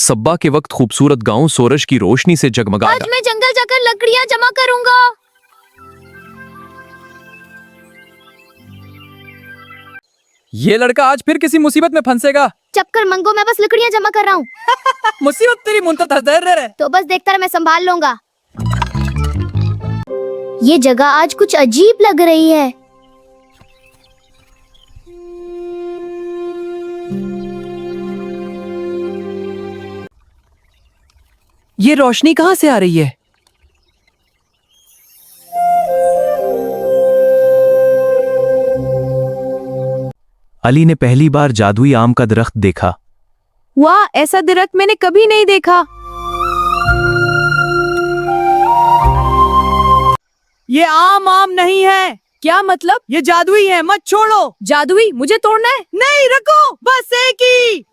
सब्बा के वक्त खूबसूरत गांव सूरज की रोशनी से जगमगाया। आज मैं जंगल जाकर लकड़ियाँ जमा करूंगा। ये लड़का आज फिर किसी मुसीबत में फंसेगा। चक्कर मंगो, मैं बस लकड़ियाँ जमा कर रहा हूँ। मुसीबत तेरी मुंतज़िर है। तो बस देखता रह, मैं संभाल लूंगा। ये जगह आज कुछ अजीब लग रही है। ये रोशनी कहाँ से आ रही है? अली ने पहली बार जादुई आम का दरख्त देखा। वाह, ऐसा दरख्त मैंने कभी नहीं देखा। ये आम नहीं है। क्या मतलब? ये जादुई है, मत छोड़ो। जादुई? मुझे तोड़ना है? नहीं, रखो, बस एक ही।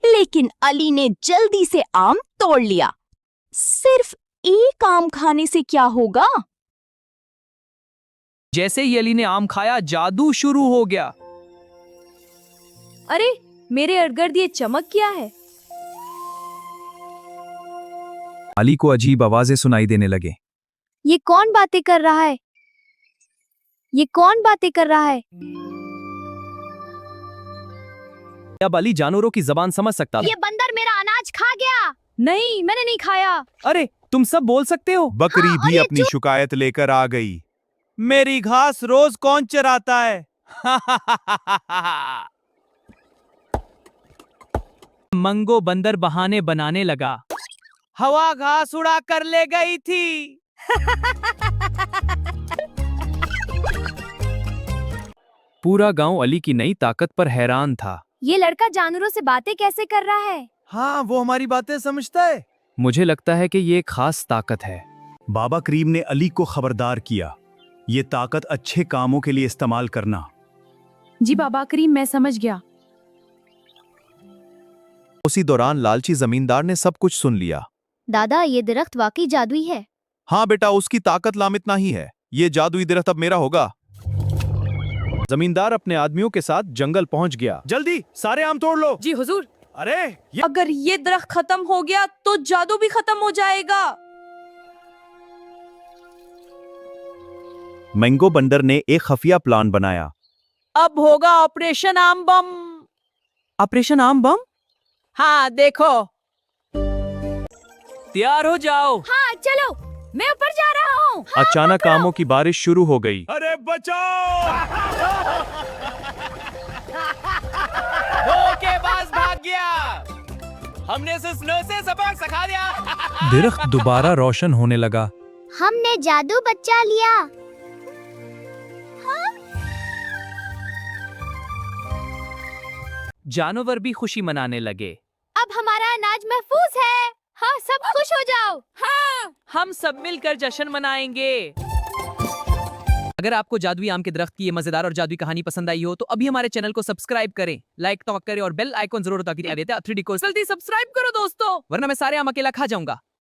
लेकिन अली ने जल्दी से आम तोड़ लिया। सिर्फ एक आम खाने से क्या होगा? जैसे ही अली ने आम खाया, जादू शुरू हो गया। अरे, मेरे इर्द-गिर्द ये चमक क्या है? अली को अजीब आवाजें सुनाई देने लगे। ये कौन बातें कर रहा है? ये कौन बातें कर रहा है? अब अली जानवरों की जबान समझ सकता था। ये बंदर मेरा अनाज खा गया। नहीं, मैंने नहीं खाया। अरे, तुम सब बोल सकते हो। बकरी हाँ, और भी ये अपनी शिकायत लेकर आ गई। मेरी घास रोज कौन चराता है? मंगो बंदर बहाने बनाने लगा। हवा घास उड़ा कर ले गई थी। पूरा गांव अली की नई ताकत पर हैरान था। ये लड़का जानवरों से बातें कैसे कर रहा है? हाँ, वो हमारी बातें समझता है। मुझे लगता है कि ये एक खास ताकत है। बाबा करीम ने अली को खबरदार किया, ये ताकत अच्छे कामों के लिए इस्तेमाल करना। जी बाबा करीम, मैं समझ गया। उसी दौरान लालची जमींदार ने सब कुछ सुन लिया। दादा, ये दरख्त वाकई जादुई है। हाँ बेटा, उसकी ताकत लामित नहीं है। ये जादुई दरख्त अब मेरा होगा। जमींदार अपने आदमियों के साथ जंगल पहुंच गया। जल्दी सारे आम तोड़ लो। जी हुजूर। अरे ये अगर ये दरख्त खत्म हो गया तो जादू भी खत्म हो जाएगा। मैंगो बंदर ने एक खुफिया प्लान बनाया। अब होगा ऑपरेशन आम बम। ऑपरेशन आम बम? हाँ, देखो। तैयार हो जाओ। हाँ चलो, मैं ऊपर जा रहा हूँ। अचानक आमों की बारिश शुरू हो गई। अरे बचाओ! धोखेबाज भाग गया। हमने उसे स्नो से सबक सिखा दिया। दरख्त दोबारा रोशन होने लगा। हमने जादू बचा लिया। जानवर भी खुशी मनाने लगे। अब हमारा अनाज महफूज है। हाँ, सब खुश हो जाओ। हाँ, हम सब मिलकर जश्न मनाएंगे। अगर आपको जादुई आम के दरख्त की ये मजेदार और जादुई कहानी पसंद आई हो तो अभी हमारे चैनल को सब्सक्राइब करें, लाइक तो करें और बेल आइकॉन जरूर दबा के 3D को जल्दी सब्सक्राइब करो दोस्तों, वरना मैं सारे आम अकेला खा जाऊंगा।